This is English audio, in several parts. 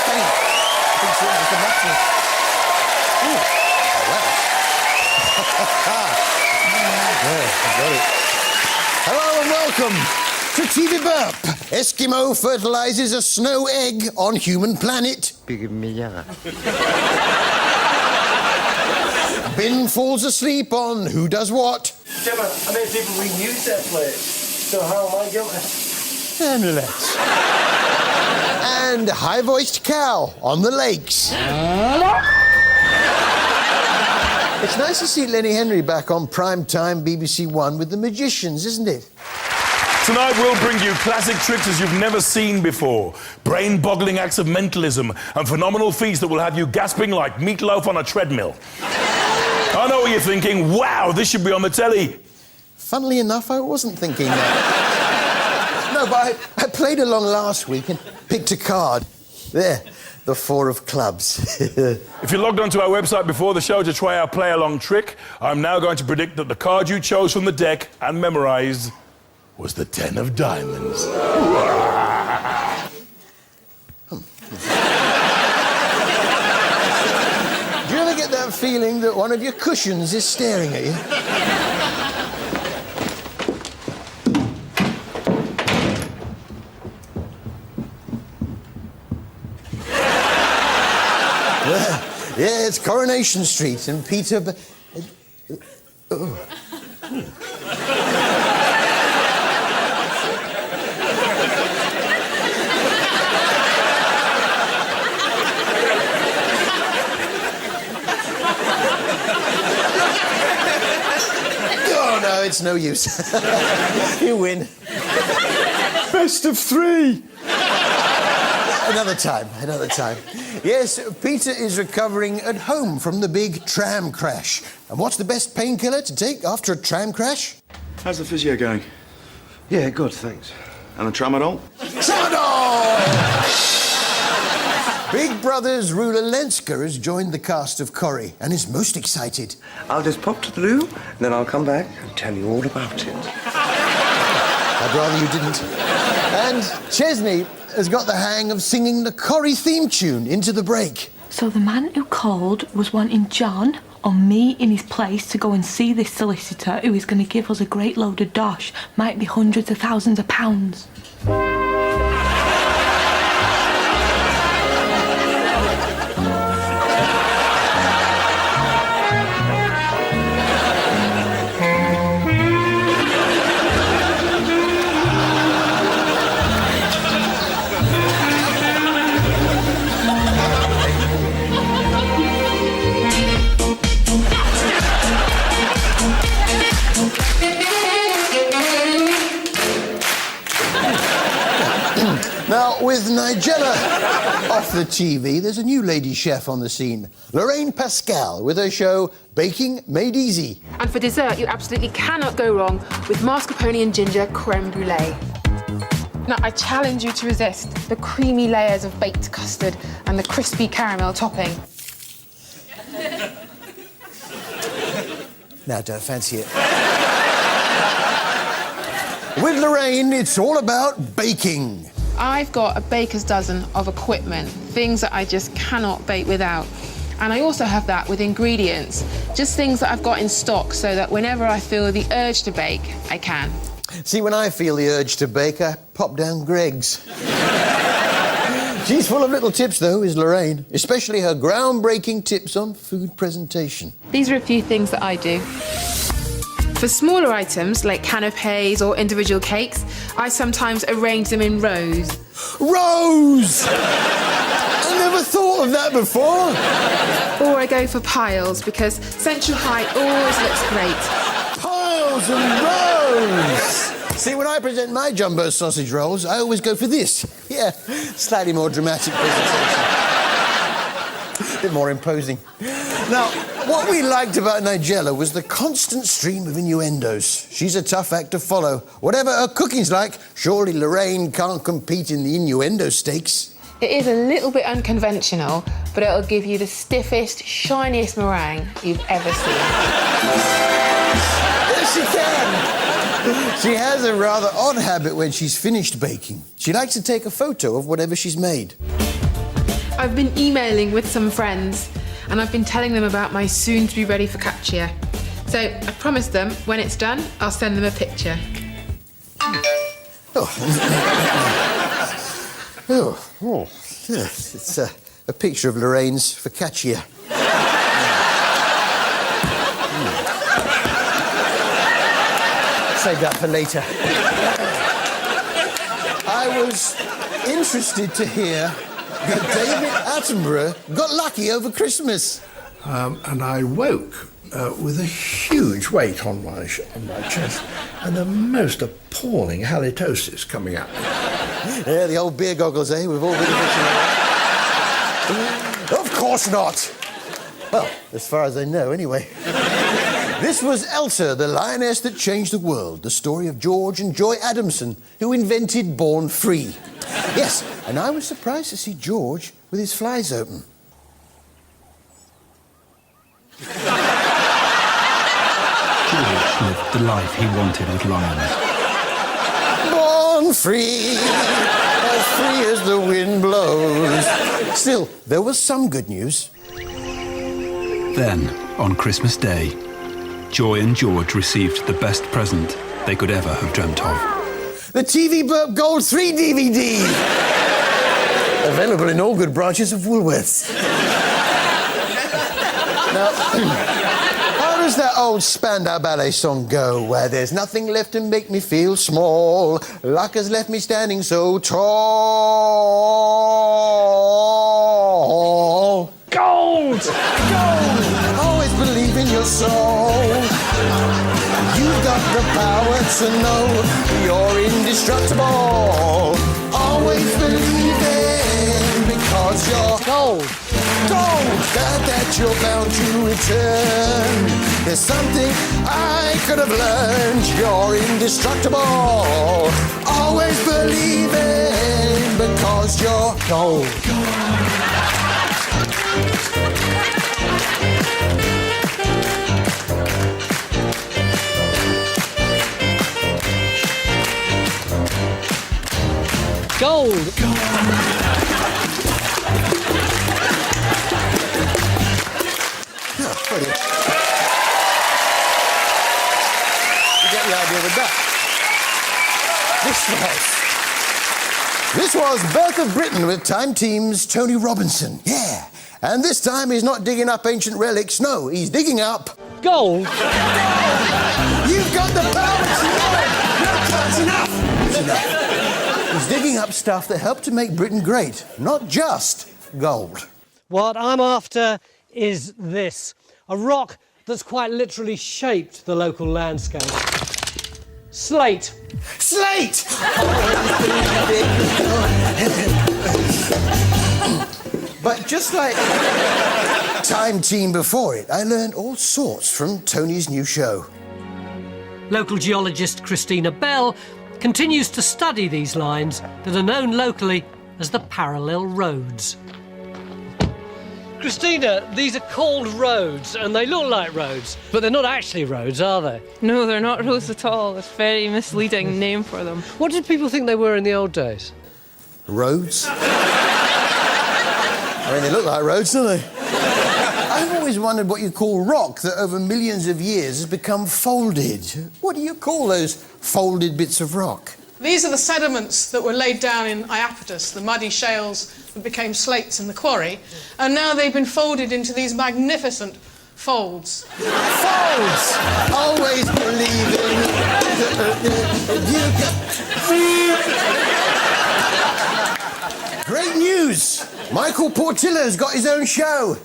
faint. I think so, just a muffler. Ooh. Yeah, I got it. Hello and welcome to TV Burp. Eskimo fertilises a snow egg on human planet. Bin falls asleep on who does what. Gemma, I made people reuse their plates. So how am I guilty? Amulet. And high-voiced cow on the lakes. It's nice to see Lenny Henry back on prime-time BBC One with The Magicians, isn't it? Tonight we'll bring you classic tricks as you've never seen before, brain-boggling acts of mentalism, and phenomenal feats that will have you gasping like meatloaf on a treadmill. I know what you're thinking, wow, this should be on the telly. Funnily enough, I wasn't thinking that. No, but I played along last week and picked a card. There, the 4 of clubs. If you logged onto our website before the show to try our play-along trick, I'm now going to predict that the card you chose from the deck and memorised was the 10 of diamonds. Do you ever get that feeling that one of your cushions is staring at you? Yeah, it's Coronation Street and Peter... Oh, no, it's no use. You win. Best of 3. Another time. Yes, Peter is recovering at home from the big tram crash. And what's the best painkiller to take after a tram crash? How's the physio going? Yeah, good, thanks. And the tramadol? Tramadol! Big Brother's Rula Lenska has joined the cast of Corrie and is most excited. I'll just pop to the loo, and then I'll come back and tell you all about it. I'd rather you didn't. And Chesney has got the hang of singing the Corrie theme tune into the break. So the man who called was wanting John or me in his place to go and see this solicitor who is going to give us a great load of dosh, might be hundreds of thousands of pounds. Now, with Nigella off the TV, there's a new lady chef on the scene. Lorraine Pascal with her show Baking Made Easy. And for dessert, you absolutely cannot go wrong with mascarpone and ginger creme brulee. Now, I challenge you to resist the creamy layers of baked custard and the crispy caramel topping. Now, don't fancy it. With Lorraine, it's all about baking. I've got a baker's dozen of equipment, things that I just cannot bake without. And I also have that with ingredients, just things that I've got in stock so that whenever I feel the urge to bake, I can. See, when I feel the urge to bake, I pop down Greg's. She's full of little tips, though, is Lorraine, especially her groundbreaking tips on food presentation. These are a few things that I do. For smaller items, like canapés or individual cakes, I sometimes arrange them in rows. Rows! I never thought of that before. Or I go for piles, because central height always looks great. Piles and rows! See, when I present my jumbo sausage rolls, I always go for this. Yeah, slightly more dramatic presentation. A bit more imposing. Now, what we liked about Nigella was the constant stream of innuendos. She's a tough act to follow. Whatever her cooking's like, surely Lorraine can't compete in the innuendo stakes. It is a little bit unconventional, but it'll give you the stiffest, shiniest meringue you've ever seen. Yes, she can! She has a rather odd habit when she's finished baking. She likes to take a photo of whatever she's made. I've been emailing with some friends and I've been telling them about my soon-to-be-ready focaccia. So I promised them when it's done, I'll send them a picture. Yes, it's a picture of Lorraine's focaccia. Save that for later. I was interested to hear that David Attenborough got lucky over Christmas. And I woke with a huge weight on my chest and the most appalling halitosis coming at me. Yeah, the old beer goggles, eh? We've all been Of course not. Well, as far as I know, anyway. This was Elsa, the lioness that changed the world, the story of George and Joy Adamson, who invented Born Free. Yes, and I was surprised to see George with his flies open. George lived the life he wanted with lions. Born free as the wind blows. Still, there was some good news. Then, on Christmas Day, Joy and George received the best present they could ever have dreamt of. The TV Burp Gold 3 DVD! Available in all good branches of Woolworths. Now, how does that old Spandau Ballet song go? Where there's nothing left to make me feel small, luck has left me standing so tall. Gold! Gold! Always believe in your soul. You've got the power to know you're indestructible. Always believe in because you're gold. Gold! That you're bound to return. There's something I could have learned. You're indestructible. Always believe in because you're gold. Gold. Yeah, brilliant. You get the idea with that. This was Birth of Britain with Time Team's Tony Robinson. Yeah. And this time he's not digging up ancient relics. No, he's digging up Gold. You've got the power to know. No, that's enough. That's enough. He's digging up stuff that helped to make Britain great, not just gold. What I'm after is this. A rock that's quite literally shaped the local landscape. Slate. Slate! But just like Time Team before it, I learned all sorts from Tony's new show. Local geologist Christina Bell continues to study these lines that are known locally as the parallel roads. Christina, these are called roads, and they look like roads, but they're not actually roads, are they? No, they're not roads at all. It's a very misleading name for them. What did people think they were in the old days? Roads? I mean, they look like roads, don't they? I've always wondered what you call rock that over millions of years has become folded. What do you call those folded bits of rock? These are the sediments that were laid down in Iapetus, the muddy shales that became slates in the quarry, and now they've been folded into these magnificent folds. Folds! Always believe in Great news! Michael Portillo's got his own show.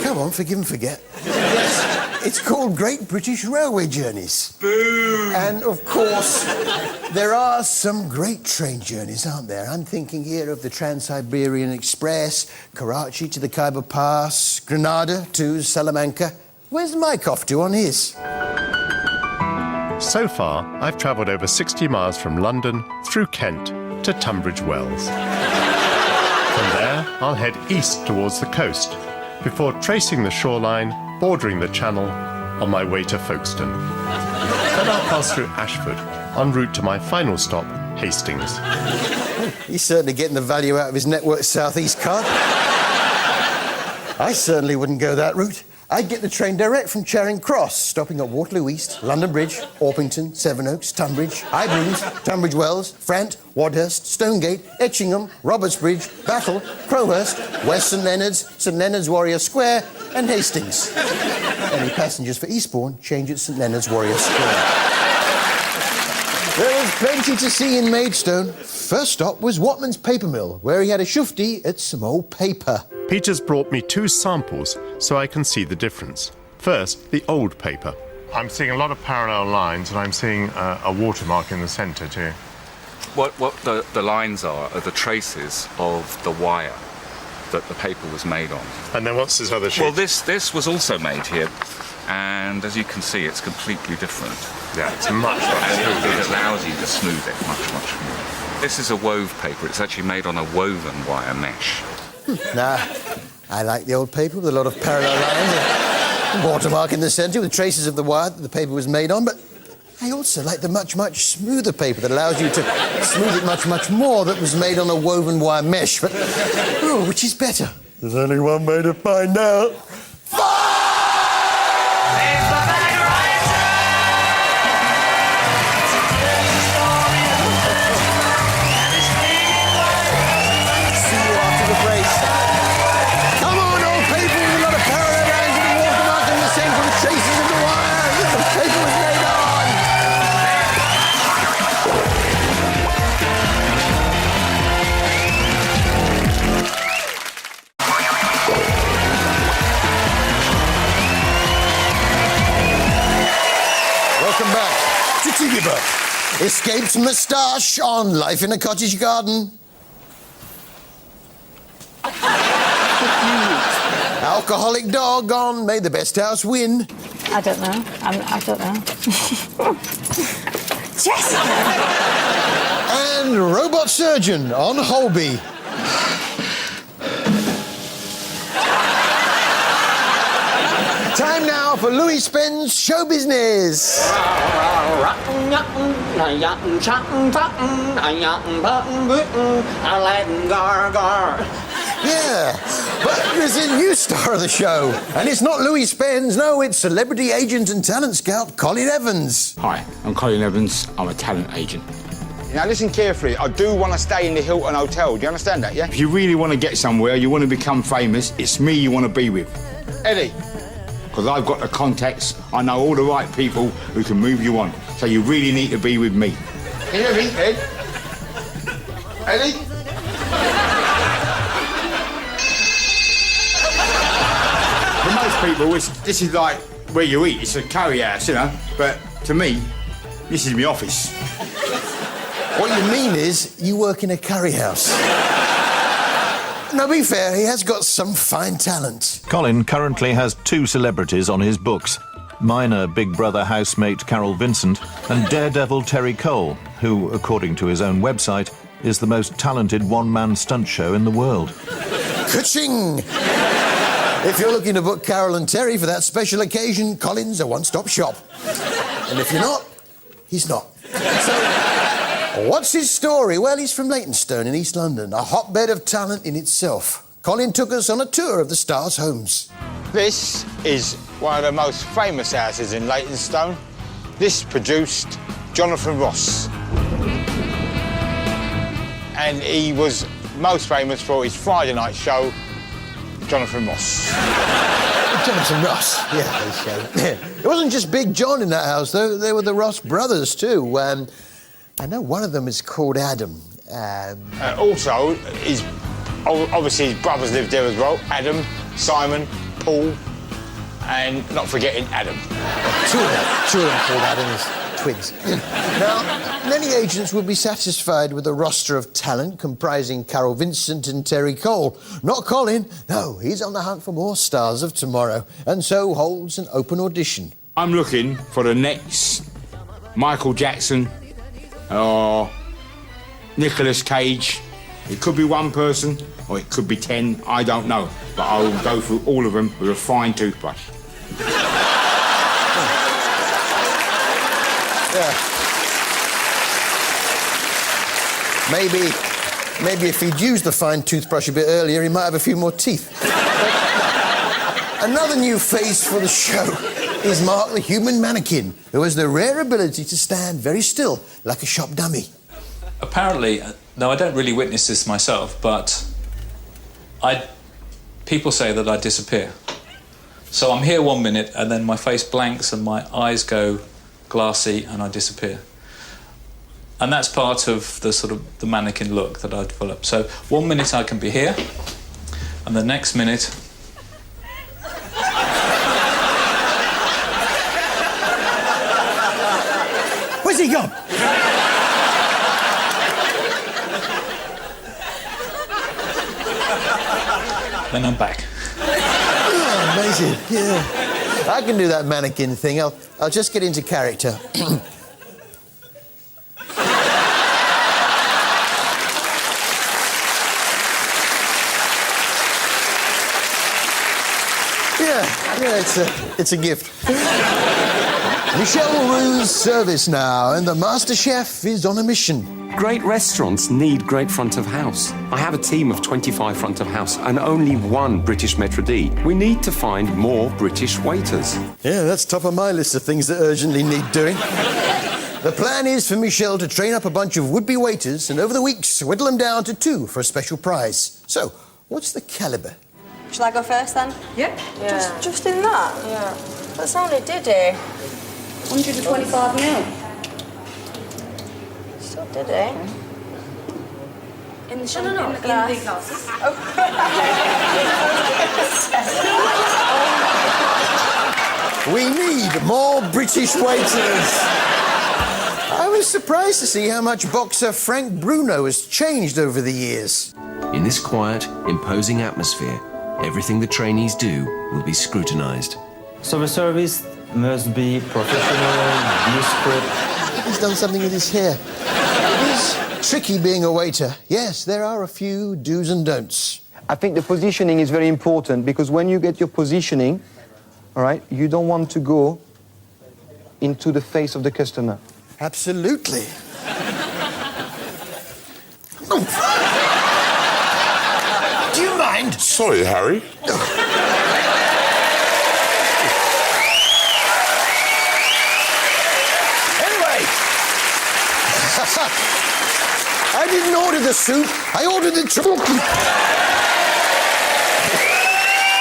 Come on, forgive and forget. Yes, it's called Great British Railway Journeys. Boom! And, of course, there are some great train journeys, aren't there? I'm thinking here of the Trans-Siberian Express, Karachi to the Khyber Pass, Granada to Salamanca. Where's Mike off to on his? So far, I've travelled over 60 miles from London, through Kent, to Tunbridge Wells. From there, I'll head east towards the coast, before tracing the shoreline, bordering the channel, on my way to Folkestone. Then I'll pass through Ashford, en route to my final stop, Hastings. He's certainly getting the value out of his Network South East card. I certainly wouldn't go that route. I'd get the train direct from Charing Cross, stopping at Waterloo East, London Bridge, Orpington, Sevenoaks, Tunbridge, Highbury, Tunbridge Wells, Frant, Wadhurst, Stonegate, Etchingham, Robertsbridge, Battle, Crowhurst, West St Leonard's Warrior Square, and Hastings. Any passengers for Eastbourne, change at St Leonard's Warrior Square. There was plenty to see in Maidstone. First stop was Watman's Paper Mill, where he had a shufti at some old paper. Peter's brought me 2 samples so I can see the difference. First, the old paper. I'm seeing a lot of parallel lines, and I'm seeing a watermark in the centre too. What the lines are the traces of the wire that the paper was made on. And then what's this other sheet? Well, this was also made here, and as you can see, it's completely different. Yeah, it's much smoother. It allows you to smooth it much more. This is a wove paper. It's actually made on a woven wire mesh. Nah, I like the old paper with a lot of parallel lines, a watermark in the centre with traces of the wire that the paper was made on, but I also like the much smoother paper that allows you to smooth it much more that was made on a woven wire mesh. But, which is better? There's only one way to find out. Welcome back to TV Burp. Escaped moustache on Life in a Cottage Garden. Alcoholic dog on May the Best House Win. I don't know. I don't know. Jessica! And robot surgeon on Holby. Time now for Louis Spen's show business. Yeah, but there's a new star of the show, and it's not Louis Spence, no, it's celebrity agent and talent scout Colin Evans. Hi, I'm Colin Evans. I'm a talent agent. Now listen carefully, I do want to stay in the Hilton Hotel, do you understand that, yeah? If you really want to get somewhere, you want to become famous, it's me you want to be with. Eddie. Because I've got the contacts, I know all the right people who can move you on. So you really need to be with me. Can you hear me, Ed? Eddie? For most people, this is like where you eat. It's a curry house, you know. But to me, this is my office. What you mean is you work in a curry house. Now, be fair, he has got some fine talent. Colin currently has 2 celebrities on his books. Minor Big Brother housemate Carol Vincent and daredevil Terry Cole, who, according to his own website, is the most talented one-man stunt show in the world. Ka-ching! If you're looking to book Carol and Terry for that special occasion, Colin's a one-stop shop. And if you're not, he's not. So, what's his story? Well, he's from Leytonstone in East London, a hotbed of talent in itself. Colin took us on a tour of the stars' homes. This is one of the most famous houses in Leytonstone. This produced Jonathan Ross. And he was most famous for his Friday night show, Jonathan Ross. Jonathan Ross, yeah, his show. It wasn't just Big John in that house, though. There were the Ross brothers, too. I know one of them is called Adam. Also, obviously his brothers lived there as well. Adam, Simon, Paul, and not forgetting Adam. Two of them called Adam as twins. Now, many agents would be satisfied with a roster of talent comprising Carol Vincent and Terry Cole. Not Colin. No, he's on the hunt for more stars of tomorrow, and so holds an open audition. I'm looking for the next Michael Jackson or Nicolas Cage. It could be one person or it could be 10, I don't know. But I will go through all of them with a fine toothbrush. Yeah. Maybe if he'd used the fine toothbrush a bit earlier, he might have a few more teeth. Another new face for the show is Mark the human mannequin, who has the rare ability to stand very still, like a shop dummy. Apparently, now I don't really witness this myself, but people say that I disappear. So I'm here 1 minute, and then my face blanks and my eyes go glassy and I disappear. And that's part of the sort of the mannequin look that I develop. So 1 minute I can be here, and the next minute... Where's he gone? Then I'm back. Oh, amazing, yeah. I can do that mannequin thing. I'll just get into character. Yeah, it's a gift. Michel Roux's service now, and the master chef is on a mission. Great restaurants need great front of house. I have a team of 25 front of house and only one British maitre d'. We need to find more British waiters. Yeah, that's top of my list of things that urgently need doing. The plan is for Michel to train up a bunch of would-be waiters and over the weeks whittle them down to 2 for a special prize. So, what's the calibre? Shall I go first then? Yeah. Just in that? Yeah. That's only Diddy. 125 mil. Still Diddy. In the champagne glasses. We need more British waiters. I was surprised to see how much boxer Frank Bruno has changed over the years. In this quiet, imposing atmosphere, everything the trainees do will be scrutinised. So the service must be professional, discreet. He's done something with his hair. It is tricky being a waiter. Yes, there are a few do's and don'ts. I think the positioning is very important because when you get your positioning, all right, you don't want to go into the face of the customer. Absolutely. Do you mind? Sorry, Harry. Anyway, I didn't order the soup. I ordered the trifle.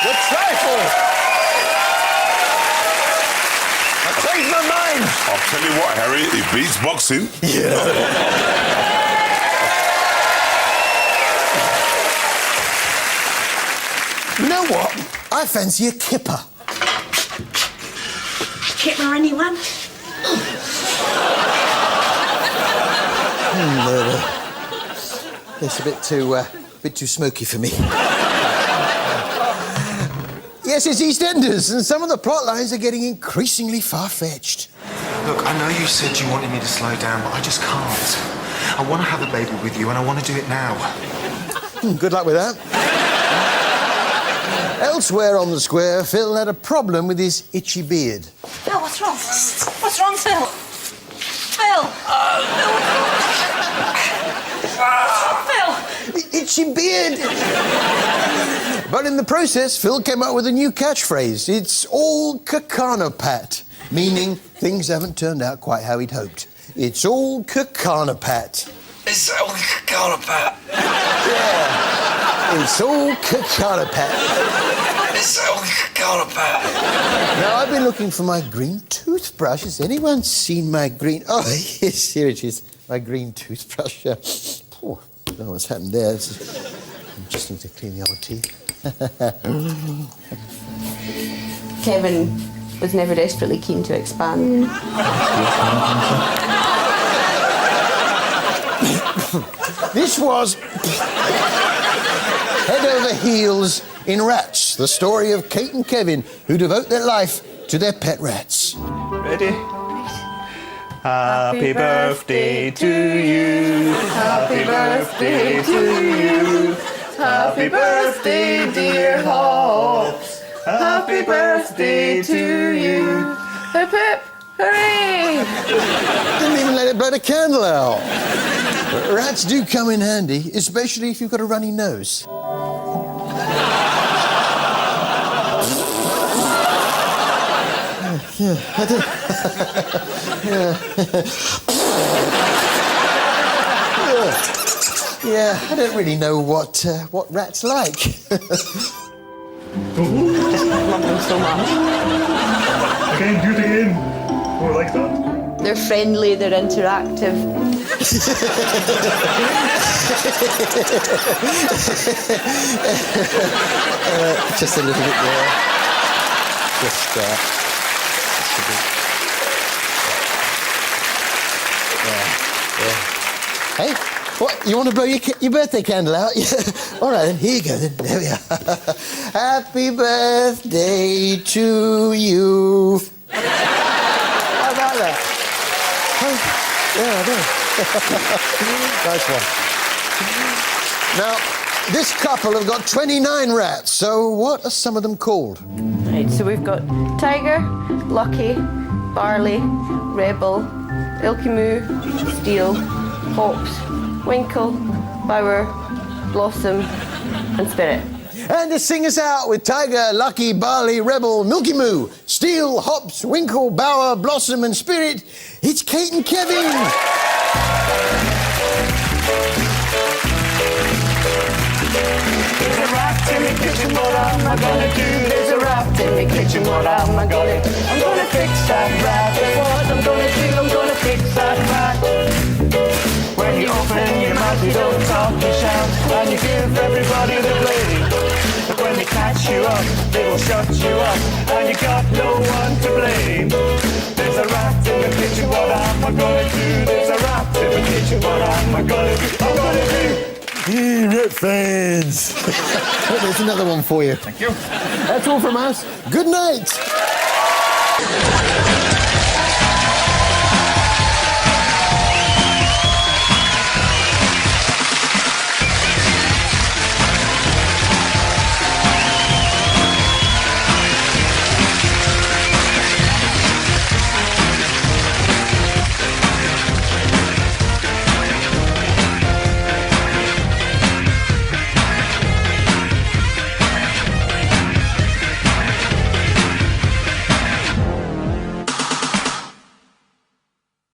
The trifle. I changed my mind. I'll tell you what, Harry, it beats boxing. Yeah. You know what? I fancy a kipper. Kipper, anyone? It's a bit too smoky for me. Yes, it's EastEnders, and some of the plot lines are getting increasingly far-fetched. Look, I know you said you wanted me to slow down, but I just can't. I want to have a baby with you, and I want to do it now. Good luck with that. Elsewhere on the square, Phil had a problem with his itchy beard. Phil, what's wrong? What's wrong, Phil? Phil! Phil! Itchy beard! But in the process, Phil came up with a new catchphrase. It's all kakana-pat, meaning things haven't turned out quite how he'd hoped. It's all kakana-pat. It's all kakana-pat. Yeah. It's all kakana-pat. It's all kakana-pat. Now, I've been looking for my green toothbrush. Has anyone seen my green... Oh, yes, here it is. My green toothbrush. Oh, I don't know what's happened there. I just need to clean the old teeth. Kevin was never desperately keen to expand. This was Head Over Heels in Rats, the story of Kate and Kevin, who devote their life to their pet rats. Ready? Happy birthday to you. Happy birthday to you. Happy birthday, dear Hobbs. Happy birthday to you. Hip hip, hooray! Didn't even let it blow the candle out. Rats do come in handy, especially if you've got a runny nose. Yeah, I don't... Yeah, I don't really know what rats like. Love them so much. Again, do it again. Oh, I like that. They're friendly, they're interactive. Just a little bit there. Just Hey, what? You want to blow your birthday candle out? All right, then. Here you go, then. There we are. Happy birthday to you. How about that? Yeah, I know. Nice one. Now, this couple have got 29 rats, so what are some of them called? Right, so we've got Tiger, Lucky, Barley, Rebel, Ilky Moo, Steel, Hops, Winkle, Bower, Blossom and Spirit. And to sing us out with Tiger, Lucky, Barley, Rebel, Milky Moo, Steel, Hops, Winkle, Bower, Blossom and Spirit, it's Kate and Kevin! There's a rat in the kitchen, what am I gonna do? There's a rat in the kitchen, what am I gonna do? I'm gonna fix that rat, that's what I'm gonna do. I'm gonna fix that rat. When you open your mouth, you don't talk, you shout, and you give everybody the blame. But when they catch you up, they will shut you up, and you got no one to blame. There's a rat in the kitchen, what am I gonna do? There's a rat in the kitchen, what am I gonna do? I'm gonna do. Rat fans! Well, there's another one for you. Thank you. That's all from us. Good night!